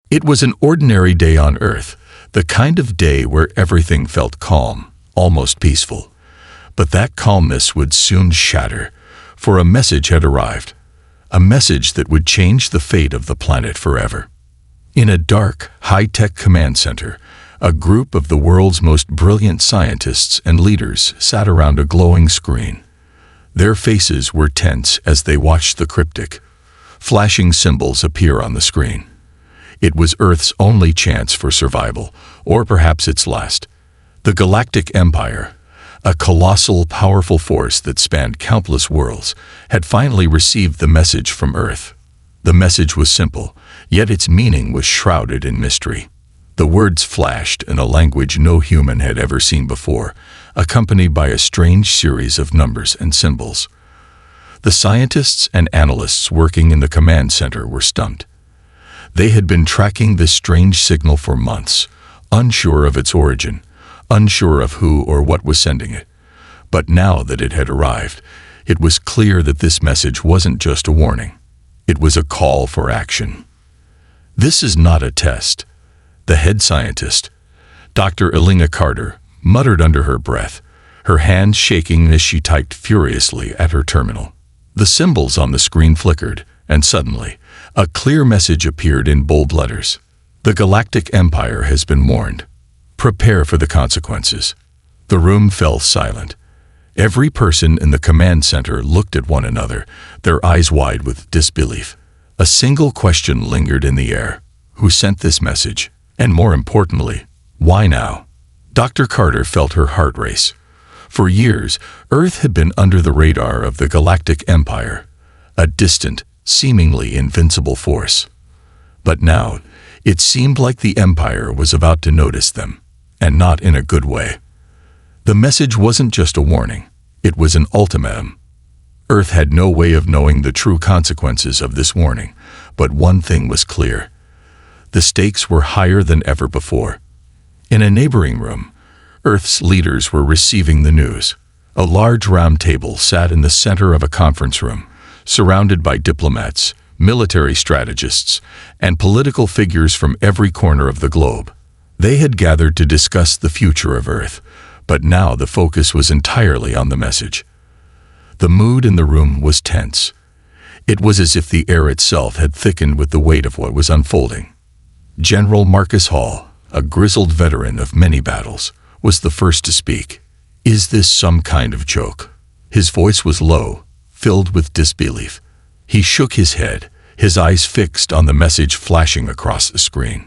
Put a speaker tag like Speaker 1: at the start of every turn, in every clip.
Speaker 1: It was an ordinary day on Earth, the kind of day where everything felt calm, almost peaceful. But that calmness would soon shatter, for a message had arrived. A message that would change the fate of the planet forever. In a dark, high-tech command center, a group of the world's most brilliant scientists and leaders sat around a glowing screen. Their faces were tense as they watched the cryptic, flashing symbols appear on the screen. It was Earth's only chance for survival, or perhaps its last. The Galactic Empire, a colossal, powerful force that spanned countless worlds, had finally received the message from Earth. The message was simple, yet its meaning was shrouded in mystery. The words flashed in a language no human had ever seen before, accompanied by a strange series of numbers and symbols. The scientists and analysts working in the command center were stumped. They had been tracking this strange signal for months, unsure of its origin, unsure of who or what was sending it. But now that it had arrived, it was clear that this message wasn't just a warning. It was a call for action. "This is not a test," the head scientist, Dr. Elena Carter, muttered under her breath, her hands shaking as she typed furiously at her terminal. The symbols on the screen flickered, and suddenly, a clear message appeared in bold letters. "The Galactic Empire has been warned. Prepare for the consequences." The room fell silent. Every person in the command center looked at one another, their eyes wide with disbelief. A single question lingered in the air. Who sent this message? And more importantly, why now? Dr. Carter felt her heart race. For years, Earth had been under the radar of the Galactic Empire, a distant, seemingly invincible force. But now, it seemed like the Empire was about to notice them, and not in a good way. The message wasn't just a warning, it was an ultimatum. Earth had no way of knowing the true consequences of this warning, but one thing was clear. The stakes were higher than ever before. In a neighboring room, Earth's leaders were receiving the news. A large round table sat in the center of a conference room, surrounded by diplomats, military strategists, and political figures from every corner of the globe. They had gathered to discuss the future of Earth, but now the focus was entirely on the message. The mood in the room was tense. It was as if the air itself had thickened with the weight of what was unfolding. General Marcus Hall, a grizzled veteran of many battles, was the first to speak. "Is this some kind of joke?" His voice was low, filled with disbelief. He shook his head, his eyes fixed on the message flashing across the screen.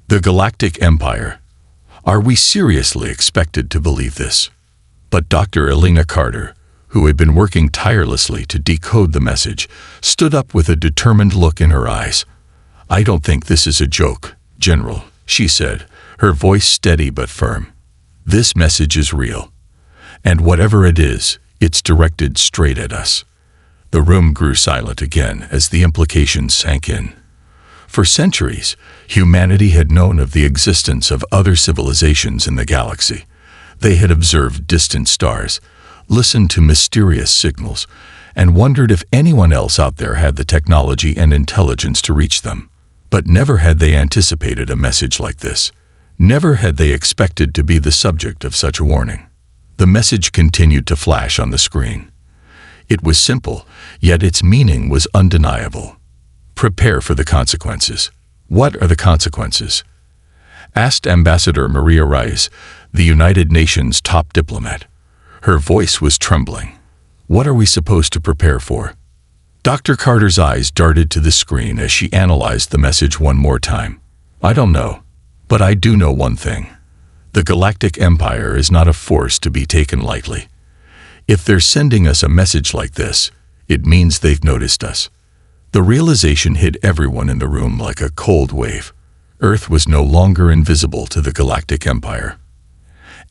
Speaker 1: "The Galactic Empire. Are we seriously expected to believe this?" But Dr. Elena Carter, who had been working tirelessly to decode the message, stood up with a determined look in her eyes. "I don't think this is a joke, General," she said, her voice steady but firm. "This message is real. And whatever it is, it's directed straight at us." The room grew silent again as the implications sank in. For centuries, humanity had known of the existence of other civilizations in the galaxy. They had observed distant stars, listened to mysterious signals, and wondered if anyone else out there had the technology and intelligence to reach them. But never had they anticipated a message like this. Never had they expected to be the subject of such a warning. The message continued to flash on the screen. It was simple, yet its meaning was undeniable. "Prepare for the consequences." "What are the consequences?" asked Ambassador Maria Reyes, the United Nations top diplomat. Her voice was trembling. "What are we supposed to prepare for?" Dr. Carter's eyes darted to the screen as she analyzed the message one more time. "I don't know. But I do know one thing. The Galactic Empire is not a force to be taken lightly. If they're sending us a message like this, it means they've noticed us." The realization hit everyone in the room like a cold wave. Earth was no longer invisible to the Galactic Empire.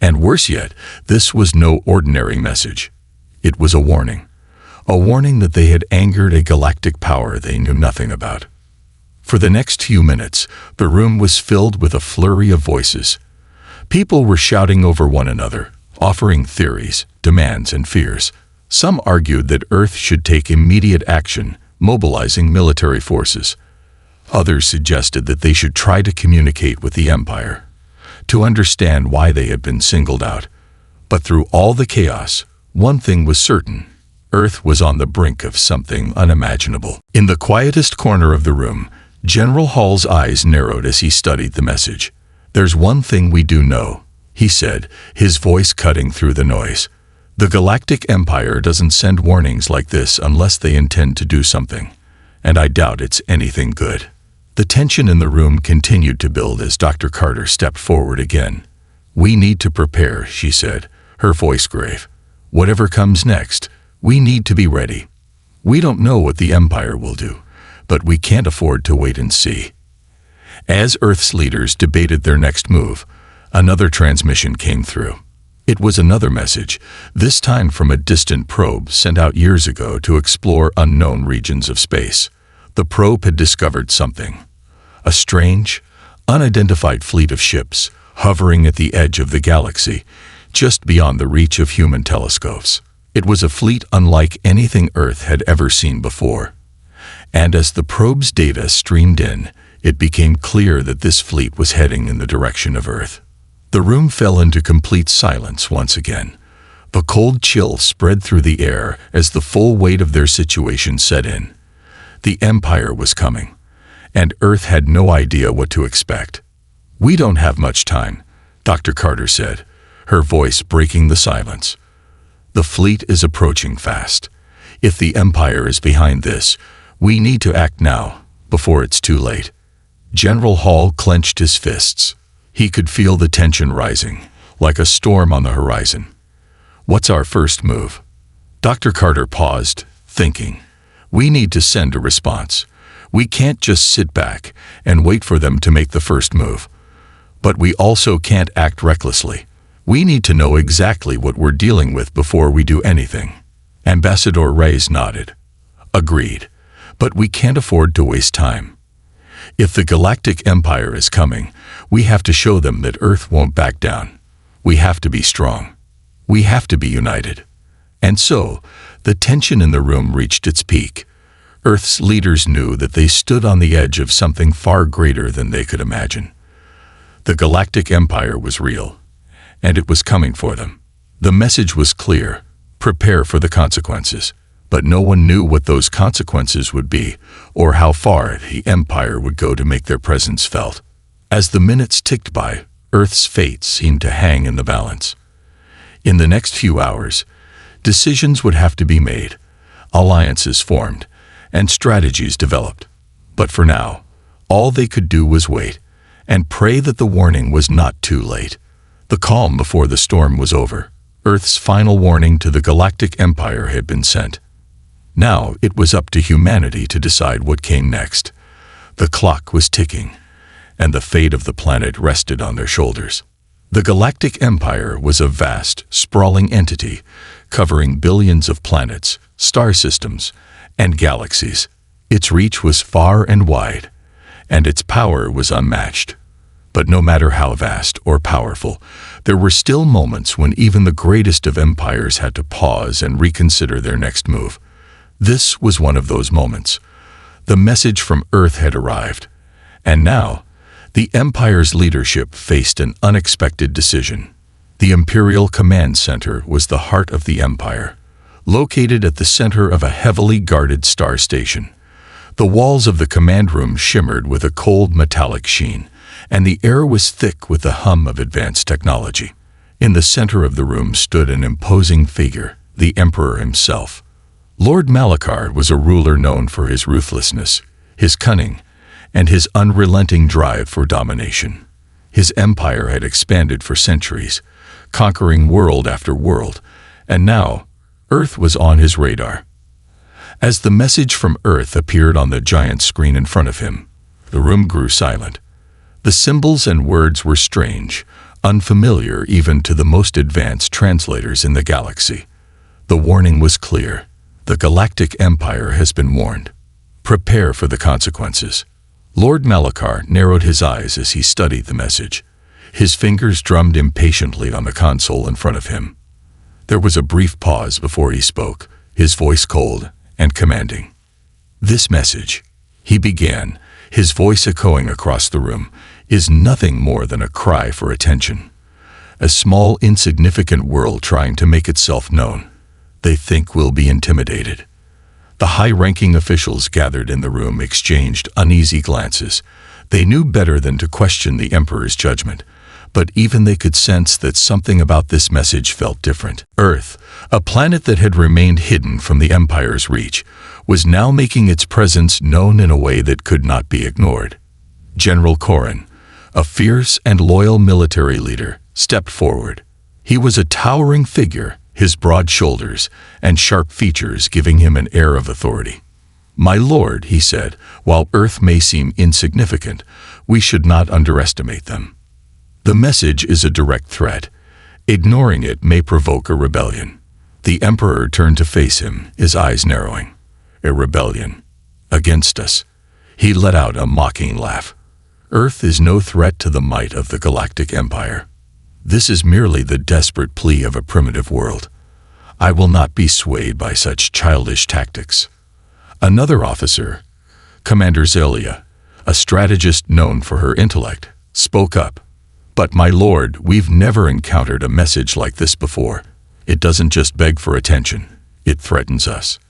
Speaker 1: And worse yet, this was no ordinary message. It was a warning. A warning that they had angered a galactic power they knew nothing about. For the next few minutes, the room was filled with a flurry of voices. People were shouting over one another, offering theories, demands, and fears. Some argued that Earth should take immediate action, mobilizing military forces. Others suggested that they should try to communicate with the Empire, to understand why they had been singled out. But through all the chaos, one thing was certain: Earth was on the brink of something unimaginable. In the quietest corner of the room, General Hall's eyes narrowed as he studied the message. "There's one thing we do know," he said, his voice cutting through the noise. "The Galactic Empire doesn't send warnings like this unless they intend to do something, and I doubt it's anything good." The tension in the room continued to build as Dr. Carter stepped forward again. "We need to prepare," she said, her voice grave. "Whatever comes next, we need to be ready. We don't know what the Empire will do, but we can't afford to wait and see." As Earth's leaders debated their next move, another transmission came through. It was another message, this time from a distant probe sent out years ago to explore unknown regions of space. The probe had discovered something: a strange, unidentified fleet of ships hovering at the edge of the galaxy, just beyond the reach of human telescopes. It was a fleet unlike anything Earth had ever seen before. And as the probe's data streamed in, it became clear that this fleet was heading in the direction of Earth. The room fell into complete silence once again. A cold chill spread through the air as the full weight of their situation set in. The Empire was coming, and Earth had no idea what to expect. "We don't have much time," Dr. Carter said, her voice breaking the silence. "The fleet is approaching fast. If the Empire is behind this, we need to act now, before it's too late." General Hall clenched his fists. He could feel the tension rising, like a storm on the horizon. "What's our first move?" Dr. Carter paused, thinking. "We need to send a response. We can't just sit back and wait for them to make the first move. But we also can't act recklessly. We need to know exactly what we're dealing with before we do anything." Ambassador Reyes nodded. "Agreed. But we can't afford to waste time. If the Galactic Empire is coming, we have to show them that Earth won't back down. We have to be strong. We have to be united." And so, the tension in the room reached its peak. Earth's leaders knew that they stood on the edge of something far greater than they could imagine. The Galactic Empire was real, and it was coming for them. The message was clear: prepare for the consequences. But no one knew what those consequences would be, or how far the Empire would go to make their presence felt. As the minutes ticked by, Earth's fate seemed to hang in the balance. In the next few hours, decisions would have to be made, alliances formed, and strategies developed. But for now, all they could do was wait, and pray that the warning was not too late. The calm before the storm was over. Earth's final warning to the Galactic Empire had been sent. Now it was up to humanity to decide what came next. The clock was ticking, and the fate of the planet rested on their shoulders. The Galactic Empire was a vast, sprawling entity, covering billions of planets, star systems, and galaxies. Its reach was far and wide, and its power was unmatched. But no matter how vast or powerful, there were still moments when even the greatest of empires had to pause and reconsider their next move. This was one of those moments. The message from Earth had arrived, and now, the Empire's leadership faced an unexpected decision. The Imperial Command Center was the heart of the Empire, located at the center of a heavily guarded star station. The walls of the command room shimmered with a cold metallic sheen, and the air was thick with the hum of advanced technology. In the center of the room stood an imposing figure, the Emperor himself. Lord Malachar was a ruler known for his ruthlessness, his cunning, and his unrelenting drive for domination. His empire had expanded for centuries, conquering world after world, and now Earth was on his radar. As the message from Earth appeared on the giant screen in front of him, the room grew silent. The symbols and words were strange, unfamiliar even to the most advanced translators in the galaxy. The warning was clear. The Galactic Empire has been warned. Prepare for the consequences. Lord Malachar narrowed his eyes as he studied the message. His fingers drummed impatiently on the console in front of him. There was a brief pause before he spoke, his voice cold and commanding. "This message," he began, his voice echoing across the room, is nothing more than a cry for attention. A small, insignificant world trying to make itself known. They think we'll be intimidated. The high-ranking officials gathered in the room exchanged uneasy glances. They knew better than to question the Emperor's judgment, but even they could sense that something about this message felt different. Earth, a planet that had remained hidden from the Empire's reach, was now making its presence known in a way that could not be ignored. General Corrin, a fierce and loyal military leader, stepped forward. He was a towering figure, his broad shoulders and sharp features giving him an air of authority. "My lord," he said, "while Earth may seem insignificant, we should not underestimate them. The message is a direct threat. Ignoring it may provoke a rebellion." The Emperor turned to face him, his eyes narrowing. "A rebellion? Against us?" He let out a mocking laugh. "Earth is no threat to the might of the Galactic Empire. This is merely the desperate plea of a primitive world. I will not be swayed by such childish tactics." Another officer, Commander Zelia, a strategist known for her intellect, spoke up. "But my lord, we've never encountered a message like this before. It doesn't just beg for attention, it threatens us.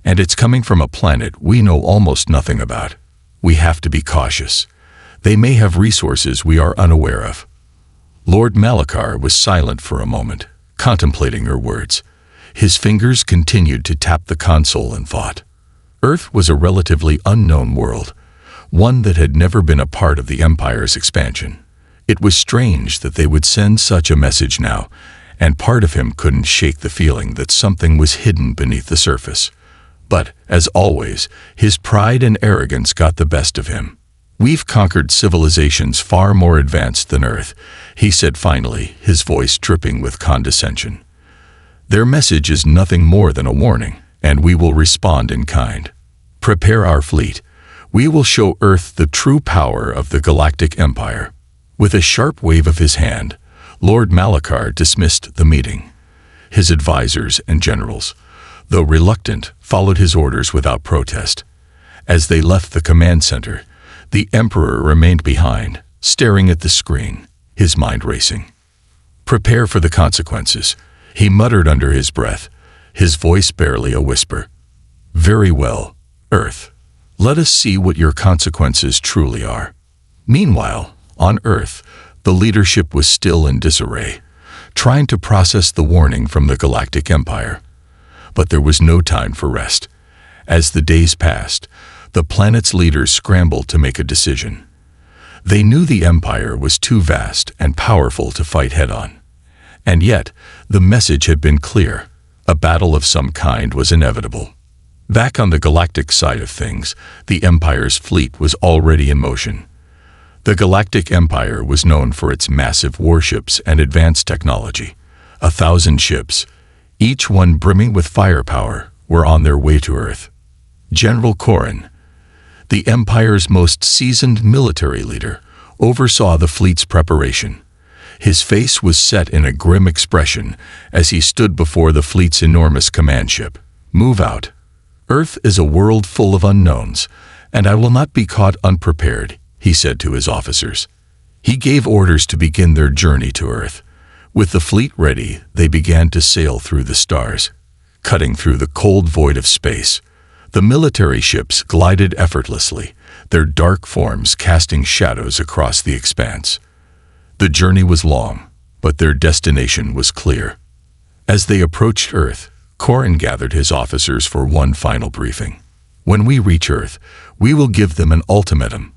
Speaker 1: And it's coming from a planet we know almost nothing about. We have to be cautious. They may have resources we are unaware of." Lord Malachar was silent for a moment, contemplating her words. His fingers continued to tap the console in thought. Earth was a relatively unknown world, one that had never been a part of the Empire's expansion. It was strange that they would send such a message now, and part of him couldn't shake the feeling that something was hidden beneath the surface. But, as always, his pride and arrogance got the best of him. "We've conquered civilizations far more advanced than Earth," he said finally, his voice dripping with condescension. "Their message is nothing more than a warning, and we will respond in kind. Prepare our fleet. We will show Earth the true power of the Galactic Empire." With a sharp wave of his hand, Lord Malachar dismissed the meeting. His advisors and generals, though reluctant, followed his orders without protest. As they left the command center, the Emperor remained behind, staring at the screen, his mind racing. "Prepare for the consequences," he muttered under his breath, his voice barely a whisper. "Very well, Earth. Let us see what your consequences truly are." Meanwhile, on Earth, the leadership was still in disarray, trying to process the warning from the Galactic Empire. But there was no time for rest. As the days passed, the planet's leaders scrambled to make a decision. They knew the Empire was too vast and powerful to fight head-on. And yet, the message had been clear. A battle of some kind was inevitable. Back on the galactic side of things, the Empire's fleet was already in motion. The Galactic Empire was known for its massive warships and advanced technology. 1,000 ships, each one brimming with firepower, were on their way to Earth. General Corrin, the Empire's most seasoned military leader, oversaw the fleet's preparation. His face was set in a grim expression as he stood before the fleet's enormous command ship. "Move out. Earth is a world full of unknowns, and I will not be caught unprepared," he said to his officers. He gave orders to begin their journey to Earth. With the fleet ready, they began to sail through the stars. Cutting through the cold void of space, the military ships glided effortlessly, their dark forms casting shadows across the expanse. The journey was long, but their destination was clear. As they approached Earth, Corrin gathered his officers for one final briefing. "When we reach Earth, we will give them an ultimatum.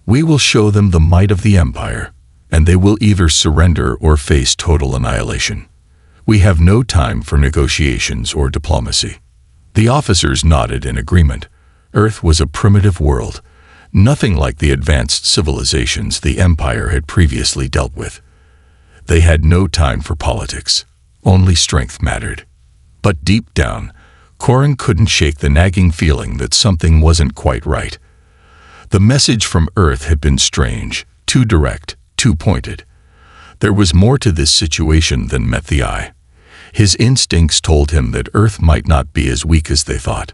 Speaker 1: We will show them the might of the Empire, and they will either surrender or face total annihilation. We have no time for negotiations or diplomacy." The officers nodded in agreement. Earth was a primitive world, nothing like the advanced civilizations the Empire had previously dealt with. They had no time for politics. Only strength mattered. But deep down, Corrin couldn't shake the nagging feeling that something wasn't quite right. The message from Earth had been strange, too direct, too pointed. There was more to this situation than met the eye. His instincts told him that Earth might not be as weak as they thought.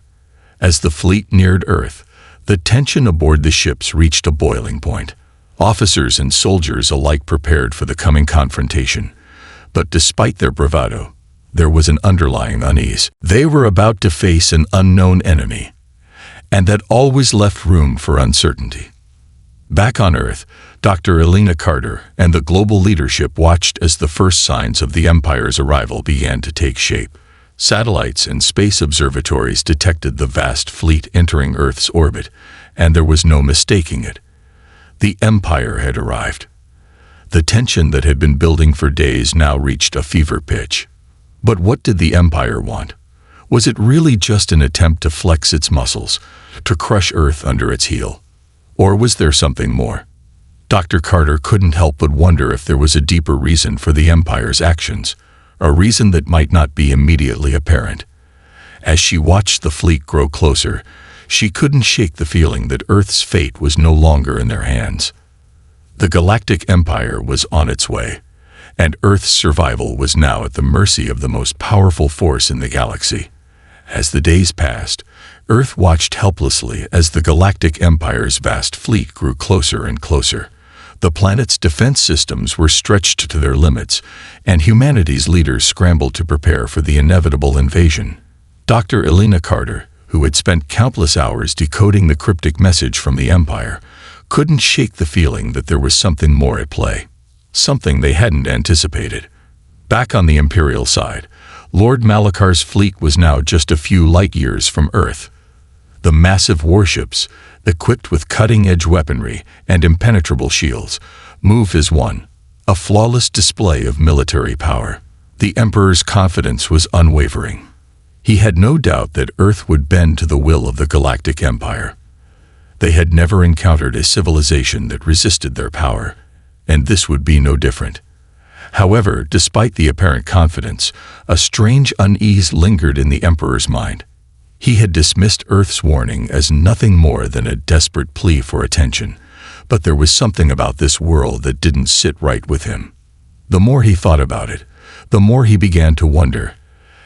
Speaker 1: As the fleet neared Earth, The tension aboard the ships reached a boiling point. Officers and soldiers alike prepared for the coming confrontation. But despite their bravado, there was an underlying unease. They were about to face an unknown enemy, and that always left room for uncertainty. Back on Earth, Dr. Elena Carter and the global leadership watched as the first signs of the Empire's arrival began to take shape. Satellites and space observatories detected the vast fleet entering Earth's orbit, and there was no mistaking it. The Empire had arrived. The tension that had been building for days now reached a fever pitch. But what did the Empire want? Was it really just an attempt to flex its muscles, to crush Earth under its heel? Or was there something more? Dr. Carter couldn't help but wonder if there was a deeper reason for the Empire's actions, a reason that might not be immediately apparent. As she watched the fleet grow closer, she couldn't shake the feeling that Earth's fate was no longer in their hands. The Galactic Empire was on its way, and Earth's survival was now at the mercy of the most powerful force in the galaxy. As the days passed, Earth watched helplessly as the Galactic Empire's vast fleet grew closer and closer. The planet's defense systems were stretched to their limits, and humanity's leaders scrambled to prepare for the inevitable invasion. Dr. Elena Carter, who had spent countless hours decoding the cryptic message from the Empire, couldn't shake the feeling that there was something more at play, something they hadn't anticipated. Back on the Imperial side, Lord Malakar's fleet was now just a few light years from Earth. The massive warships, equipped with cutting-edge weaponry and impenetrable shields, moved as one, a flawless display of military power. The Emperor's confidence was unwavering. He had no doubt that Earth would bend to the will of the Galactic Empire. They had never encountered a civilization that resisted their power, and this would be no different. However, despite the apparent confidence, a strange unease lingered in the Emperor's mind. He had dismissed Earth's warning as nothing more than a desperate plea for attention, but there was something about this world that didn't sit right with him. The more he thought about it, the more he began to wonder,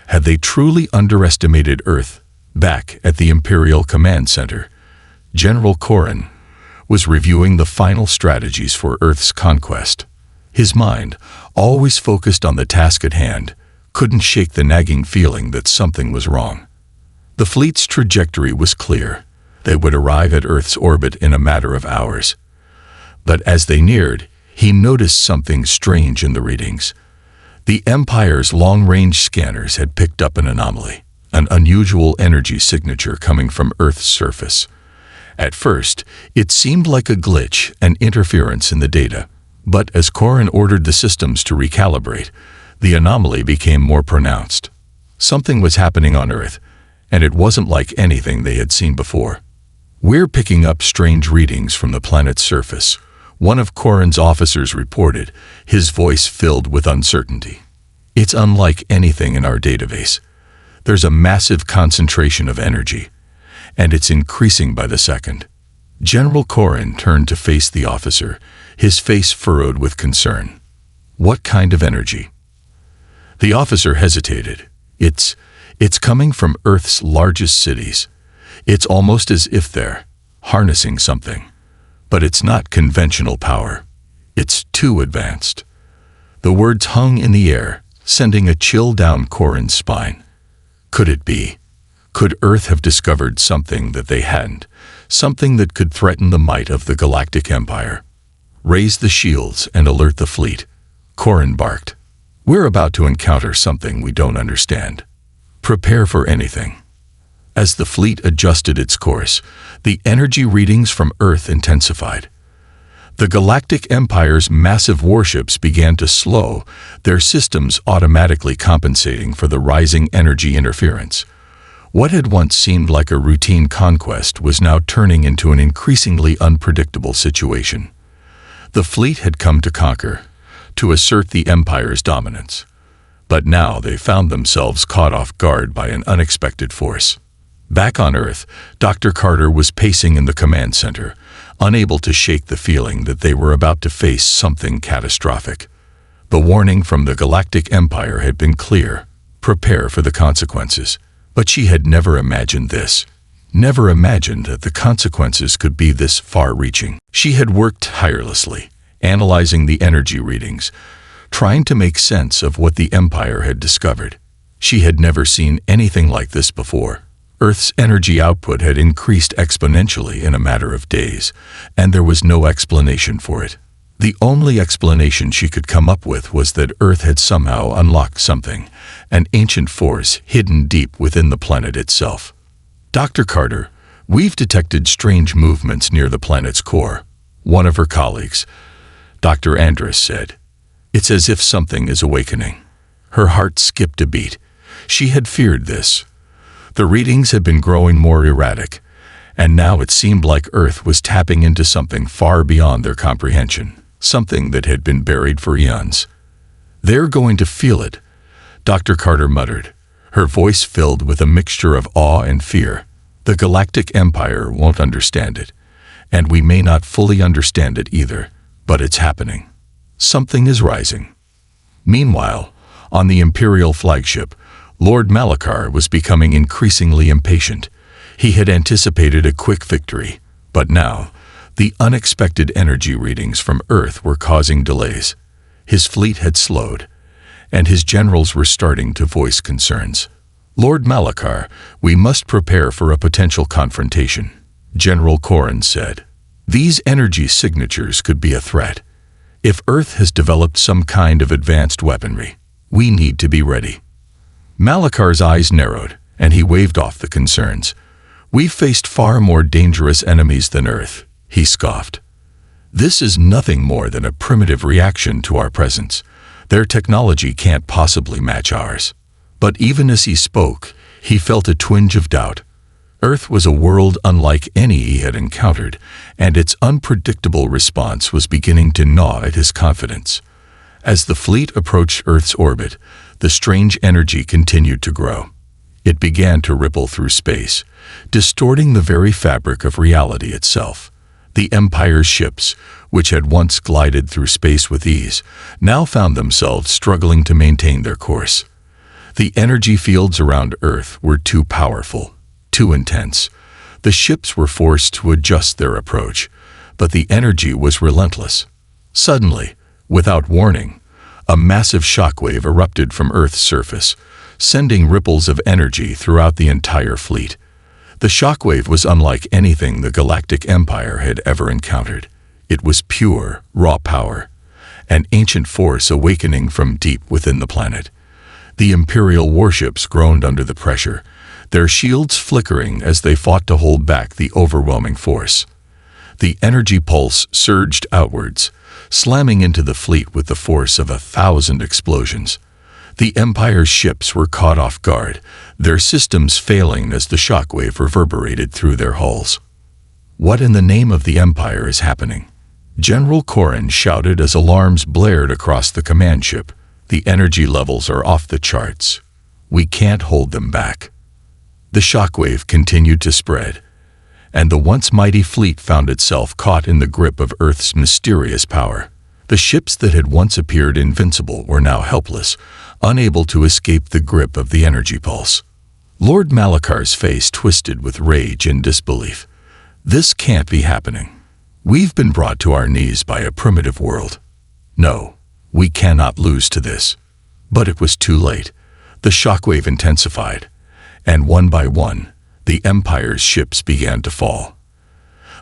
Speaker 1: had they truly underestimated Earth? Back at the Imperial Command Center, General Corrin was reviewing the final strategies for Earth's conquest. His mind, always focused on the task at hand, couldn't shake the nagging feeling that something was wrong. The fleet's trajectory was clear. They would arrive at Earth's orbit in a matter of hours. But as they neared, he noticed something strange in the readings. The Empire's long-range scanners had picked up an anomaly, an unusual energy signature coming from Earth's surface. At first, it seemed like a glitch, an interference in the data. But as Corrin ordered the systems to recalibrate, the anomaly became more pronounced. Something was happening on Earth, and it wasn't like anything they had seen before. "We're picking up strange readings from the planet's surface," one of Corrin's officers reported, his voice filled with uncertainty. "It's unlike anything in our database. There's a massive concentration of energy, and it's increasing by the second." General Corrin turned to face the officer, his face furrowed with concern. "What kind of energy?" The officer hesitated. It's coming from Earth's largest cities. It's almost as if they're harnessing something. But it's not conventional power. It's too advanced." The words hung in the air, sending a chill down Corrin's spine. Could it be? Could Earth have discovered something that they hadn't? Something that could threaten the might of the Galactic Empire? "Raise the shields and alert the fleet," Corrin barked. "We're about to encounter something we don't understand. Prepare for anything." As the fleet adjusted its course, the energy readings from Earth intensified. The Galactic Empire's massive warships began to slow, their systems automatically compensating for the rising energy interference. What had once seemed like a routine conquest was now turning into an increasingly unpredictable situation. The fleet had come to conquer, to assert the Empire's dominance. But now they found themselves caught off guard by an unexpected force. Back on Earth, Dr. Carter was pacing in the command center, unable to shake the feeling that they were about to face something catastrophic. The warning from the Galactic Empire had been clear: prepare for the consequences. But she had never imagined this. never imagined that the consequences could be this far-reaching. She had worked tirelessly, analyzing the energy readings, trying to make sense of what the Empire had discovered. She had never seen anything like this before. Earth's energy output had increased exponentially in a matter of days, and there was no explanation for it. The only explanation she could come up with was that Earth had somehow unlocked something, an ancient force hidden deep within the planet itself. "Dr. Carter, we've detected strange movements near the planet's core," one of her colleagues, Dr. Andrus, said. "It's as if something is awakening." Her heart skipped a beat. She had feared this. The readings had been growing more erratic, and now it seemed like Earth was tapping into something far beyond their comprehension, something that had been buried for eons. "They're going to feel it," Dr. Carter muttered, her voice filled with a mixture of awe and fear. "The Galactic Empire won't understand it, and we may not fully understand it either, but it's happening. Something is rising." Meanwhile, on the Imperial flagship, Lord Malachar was becoming increasingly impatient. He had anticipated a quick victory, but now, the unexpected energy readings from Earth were causing delays. His fleet had slowed, and his generals were starting to voice concerns. "Lord Malachar, we must prepare for a potential confrontation," General Corrin said. "These energy signatures could be a threat. If Earth has developed some kind of advanced weaponry, we need to be ready." Malachar's eyes narrowed, and he waved off the concerns. "We've faced far more dangerous enemies than Earth," he scoffed. "This is nothing more than a primitive reaction to our presence. Their technology can't possibly match ours." But even as he spoke, he felt a twinge of doubt. Earth was a world unlike any he had encountered, and its unpredictable response was beginning to gnaw at his confidence. As the fleet approached Earth's orbit, the strange energy continued to grow. It began to ripple through space, distorting the very fabric of reality itself. The Empire's ships, which had once glided through space with ease, now found themselves struggling to maintain their course. The energy fields around Earth were too powerful, too intense. The ships were forced to adjust their approach, but the energy was relentless. Suddenly, without warning, a massive shockwave erupted from Earth's surface, sending ripples of energy throughout the entire fleet. The shockwave was unlike anything the Galactic Empire had ever encountered. It was pure, raw power, an ancient force awakening from deep within the planet. The Imperial warships groaned under the pressure, their shields flickering as they fought to hold back the overwhelming force. The energy pulse surged outwards, slamming into the fleet with the force of 1,000 explosions. The Empire's ships were caught off guard, their systems failing as the shockwave reverberated through their hulls. "What in the name of the Empire is happening?" General Corrin shouted as alarms blared across the command ship. "The energy levels are off the charts. We can't hold them back." The shockwave continued to spread, and the once mighty fleet found itself caught in the grip of Earth's mysterious power. The ships that had once appeared invincible were now helpless, unable to escape the grip of the energy pulse. Lord Malachar's face twisted with rage and disbelief. "This can't be happening. We've been brought to our knees by a primitive world. No, we cannot lose to this." But it was too late. The shockwave intensified, and one by one, the Empire's ships began to fall.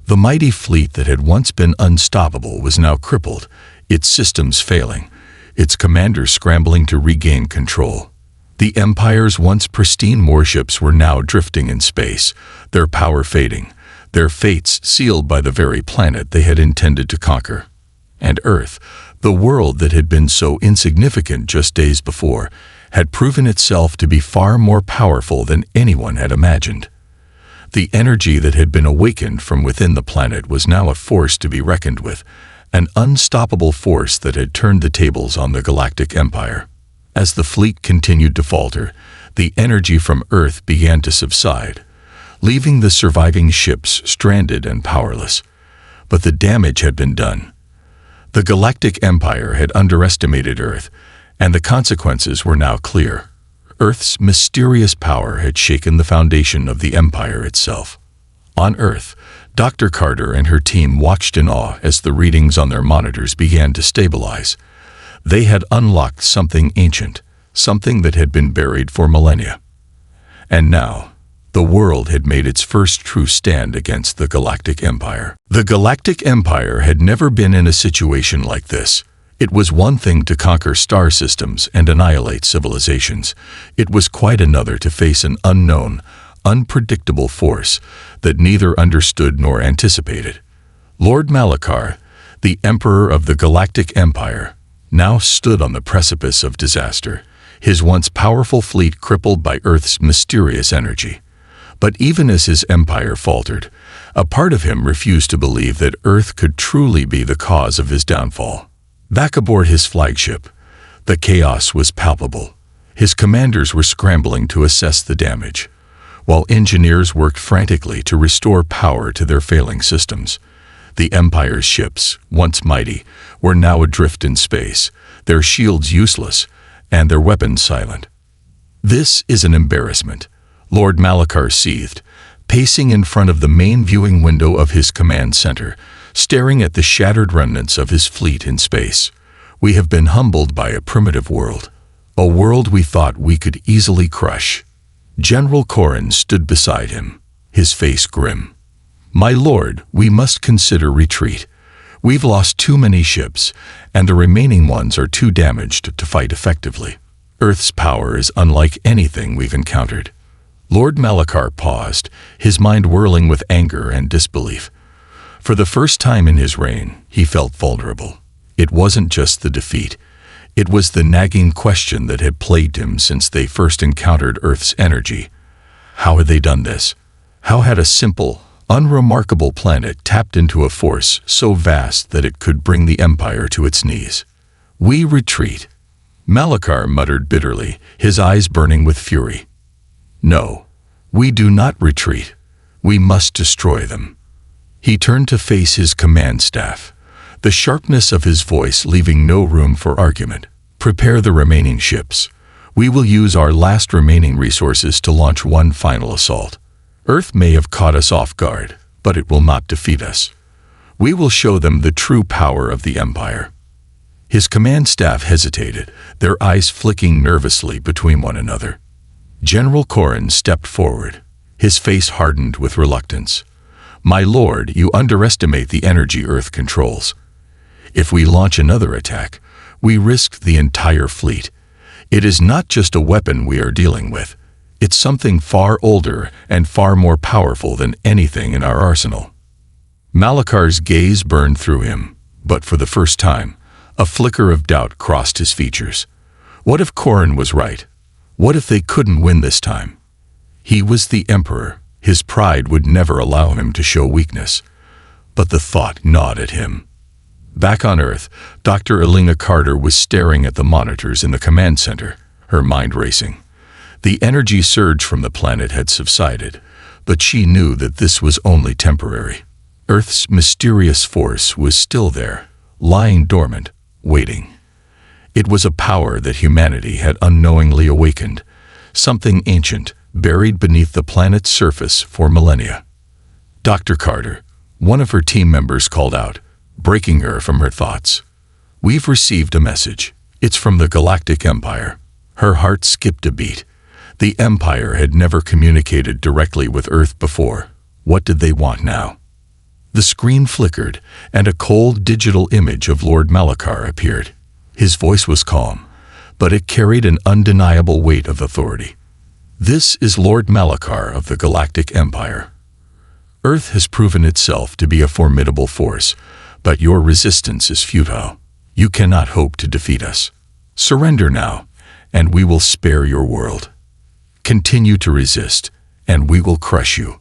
Speaker 1: The mighty fleet that had once been unstoppable was now crippled, its systems failing, its commanders scrambling to regain control. The Empire's once pristine warships were now drifting in space, their power fading, their fates sealed by the very planet they had intended to conquer. And Earth, the world that had been so insignificant just days before, had proven itself to be far more powerful than anyone had imagined. The energy that had been awakened from within the planet was now a force to be reckoned with, an unstoppable force that had turned the tables on the Galactic Empire. As the fleet continued to falter, the energy from Earth began to subside, leaving the surviving ships stranded and powerless. But the damage had been done. The Galactic Empire had underestimated Earth, and the consequences were now clear. Earth's mysterious power had shaken the foundation of the Empire itself. On Earth, Dr. Carter and her team watched in awe as the readings on their monitors began to stabilize. They had unlocked something ancient, something that had been buried for millennia. And now, the world had made its first true stand against the Galactic Empire. The Galactic Empire had never been in a situation like this. It was one thing to conquer star systems and annihilate civilizations. It was quite another to face an unknown, unpredictable force that neither understood nor anticipated. Lord Malachar, the Emperor of the Galactic Empire, now stood on the precipice of disaster, his once powerful fleet crippled by Earth's mysterious energy. But even as his empire faltered, a part of him refused to believe that Earth could truly be the cause of his downfall. Back aboard his flagship, the chaos was palpable. His commanders were scrambling to assess the damage, while engineers worked frantically to restore power to their failing systems. The Empire's ships, once mighty, were now adrift in space, their shields useless, and their weapons silent. "This is an embarrassment," Lord Malachar seethed, pacing in front of the main viewing window of his command center, staring at the shattered remnants of his fleet in space. "We have been humbled by a primitive world, a world we thought we could easily crush." General Corrin stood beside him, his face grim. "My lord, we must consider retreat. We've lost too many ships, and the remaining ones are too damaged to fight effectively. Earth's power is unlike anything we've encountered." Lord Malachar paused, his mind whirling with anger and disbelief. For the first time in his reign, he felt vulnerable. It wasn't just the defeat. It was the nagging question that had plagued him since they first encountered Earth's energy. How had they done this? How had a simple, unremarkable planet tapped into a force so vast that it could bring the Empire to its knees? "We retreat," Malachar muttered bitterly, his eyes burning with fury. "No, we do not retreat. We must destroy them." He turned to face his command staff, the sharpness of his voice leaving no room for argument. "Prepare the remaining ships. We will use our last remaining resources to launch one final assault. Earth may have caught us off guard, but it will not defeat us. We will show them the true power of the Empire." His command staff hesitated, their eyes flicking nervously between one another. General Corrin stepped forward, his face hardened with reluctance. "My lord, you underestimate the energy Earth controls. If we launch another attack, we risk the entire fleet. It is not just a weapon we are dealing with. It's something far older and far more powerful than anything in our arsenal." Malachar's gaze burned through him, but for the first time, a flicker of doubt crossed his features. What if Corrin was right? What if they couldn't win this time? He was the Emperor. His pride would never allow him to show weakness. But the thought gnawed at him. Back on Earth, Dr. Elena Carter was staring at the monitors in the command center, her mind racing. The energy surge from the planet had subsided, but she knew that this was only temporary. Earth's mysterious force was still there, lying dormant, waiting. It was a power that humanity had unknowingly awakened, something ancient, buried beneath the planet's surface for millennia. "Dr. Carter," one of her team members called out, breaking her from her thoughts. "We've received a message. It's from the Galactic Empire." Her heart skipped a beat. The Empire had never communicated directly with Earth before. What did they want now? The screen flickered, and a cold digital image of Lord Malachar appeared. His voice was calm, but it carried an undeniable weight of authority. "This is Lord Malachar of the Galactic Empire. Earth has proven itself to be a formidable force, but your resistance is futile. You cannot hope to defeat us. Surrender now, and we will spare your world. Continue to resist, and we will crush you."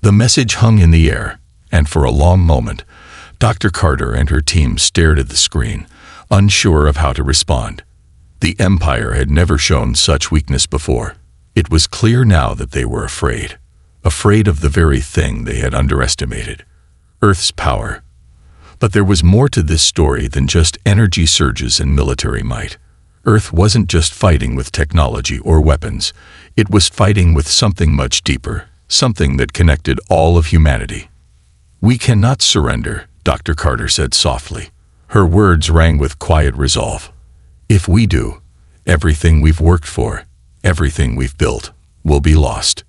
Speaker 1: The message hung in the air, and for a long moment, Dr. Carter and her team stared at the screen, unsure of how to respond. The Empire had never shown such weakness before. It was clear now that they were afraid of the very thing they had underestimated, Earth's power. But there was more to this story than just energy surges and military might. Earth wasn't just fighting with technology or weapons. It was fighting with something much deeper, something that connected all of humanity. "We cannot surrender," Dr. Carter said softly. Her words rang with quiet resolve. "If we do, everything we've worked for, everything we've built, will be lost."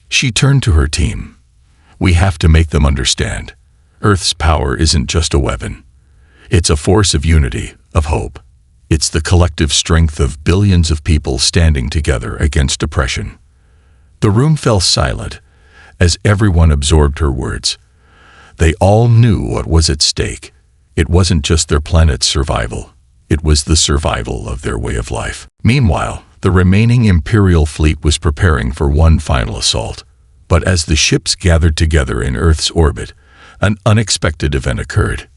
Speaker 1: She turned to her team. "We have to make them understand. Earth's power isn't just a weapon. It's a force of unity, of hope. It's the collective strength of billions of people standing together against oppression." The room fell silent as everyone absorbed her words. They all knew what was at stake. It wasn't just their planet's survival. It was the survival of their way of life. Meanwhile, the remaining Imperial fleet was preparing for one final assault. But as the ships gathered together in Earth's orbit, an unexpected event occurred.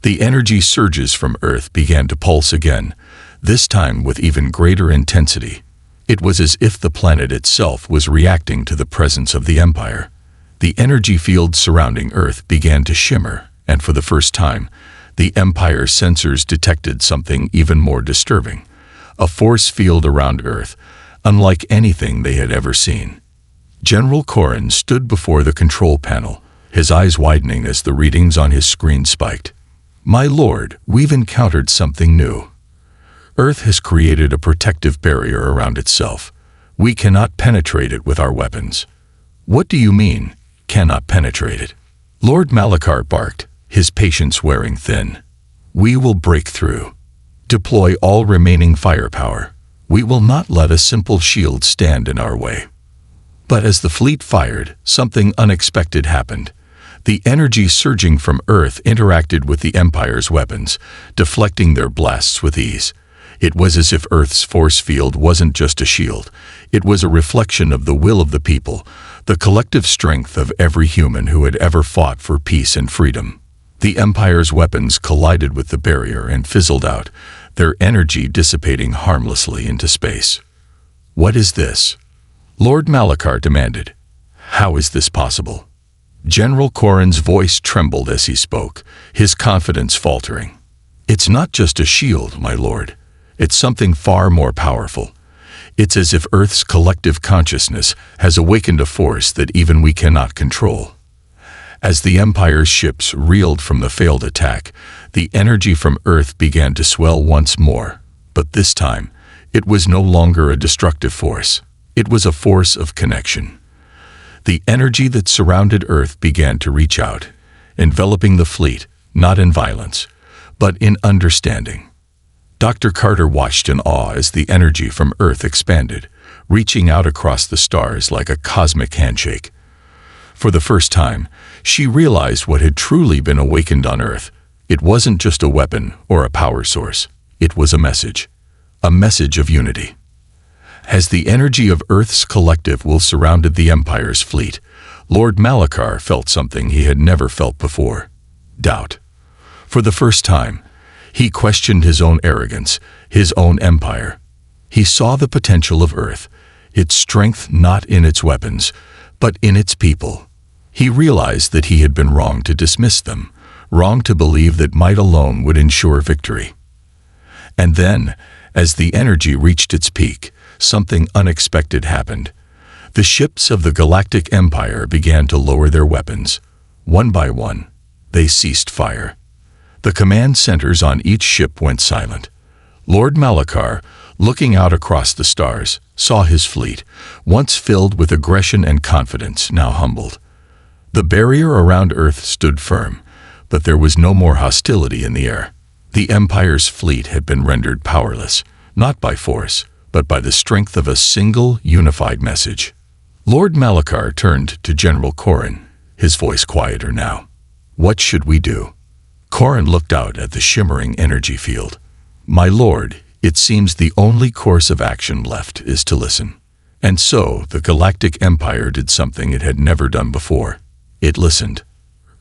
Speaker 1: The energy surges from Earth began to pulse again, this time with even greater intensity. It was as if the planet itself was reacting to the presence of the Empire. The energy field surrounding Earth began to shimmer, and for the first time, the Empire's sensors detected something even more disturbing. A force field around Earth, unlike anything they had ever seen. General Corrin stood before the control panel, his eyes widening as the readings on his screen spiked. "My lord, we've encountered something new. Earth has created a protective barrier around itself. We cannot penetrate it with our weapons." "What do you mean, cannot penetrate it?" Lord Malachar barked, his patience wearing thin. "We will break through. Deploy all remaining firepower. We will not let a simple shield stand in our way." But as the fleet fired, something unexpected happened. The energy surging from Earth interacted with the Empire's weapons, deflecting their blasts with ease. It was as if Earth's force field wasn't just a shield. It was a reflection of the will of the people, the collective strength of every human who had ever fought for peace and freedom. The Empire's weapons collided with the barrier and fizzled out, their energy dissipating harmlessly into space. "What is this?" Lord Malachar demanded. "How is this possible?" General Corrin's voice trembled as he spoke, his confidence faltering. "It's not just a shield, my lord. It's something far more powerful. It's as if Earth's collective consciousness has awakened a force that even we cannot control." As the Empire's ships reeled from the failed attack, the energy from Earth began to swell once more. But this time, it was no longer a destructive force. It was a force of connection. The energy that surrounded Earth began to reach out, enveloping the fleet, not in violence, but in understanding. Dr. Carter watched in awe as the energy from Earth expanded, reaching out across the stars like a cosmic handshake. For the first time, she realized what had truly been awakened on Earth. It wasn't just a weapon or a power source. It was a message of unity. As the energy of Earth's collective will surrounded the Empire's fleet, Lord Malachar felt something he had never felt before: doubt. For the first time, he questioned his own arrogance, his own empire. He saw the potential of Earth, its strength not in its weapons, but in its people. He realized that he had been wrong to dismiss them, wrong to believe that might alone would ensure victory. And then, as the energy reached its peak, something unexpected happened. The ships of the Galactic Empire began to lower their weapons. One by one, they ceased fire. The command centers on each ship went silent. Lord Malachar, looking out across the stars, saw his fleet, once filled with aggression and confidence, now humbled. The barrier around Earth stood firm, but there was no more hostility in the air. The Empire's fleet had been rendered powerless, not by force, but by the strength of a single, unified message. Lord Malachar turned to General Corrin, his voice quieter now. "What should we do?" Corrin looked out at the shimmering energy field. "My lord, it seems the only course of action left is to listen." And so the Galactic Empire did something it had never done before. It listened.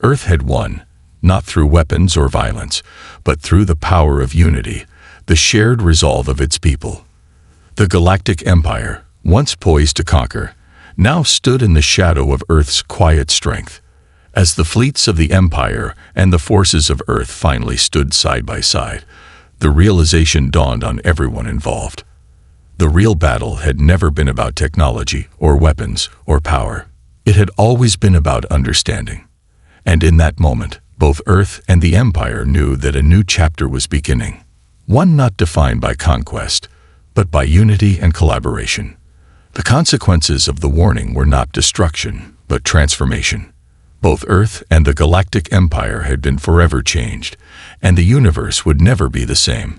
Speaker 1: Earth had won, not through weapons or violence, but through the power of unity, the shared resolve of its people. The Galactic Empire, once poised to conquer, now stood in the shadow of Earth's quiet strength. As the fleets of the Empire and the forces of Earth finally stood side by side, the realization dawned on everyone involved. The real battle had never been about technology or weapons or power. It had always been about understanding. And in that moment, both Earth and the Empire knew that a new chapter was beginning. One not defined by conquest, but by unity and collaboration. The consequences of the warning were not destruction, but transformation. Both Earth and the Galactic Empire had been forever changed, and the universe would never be the same.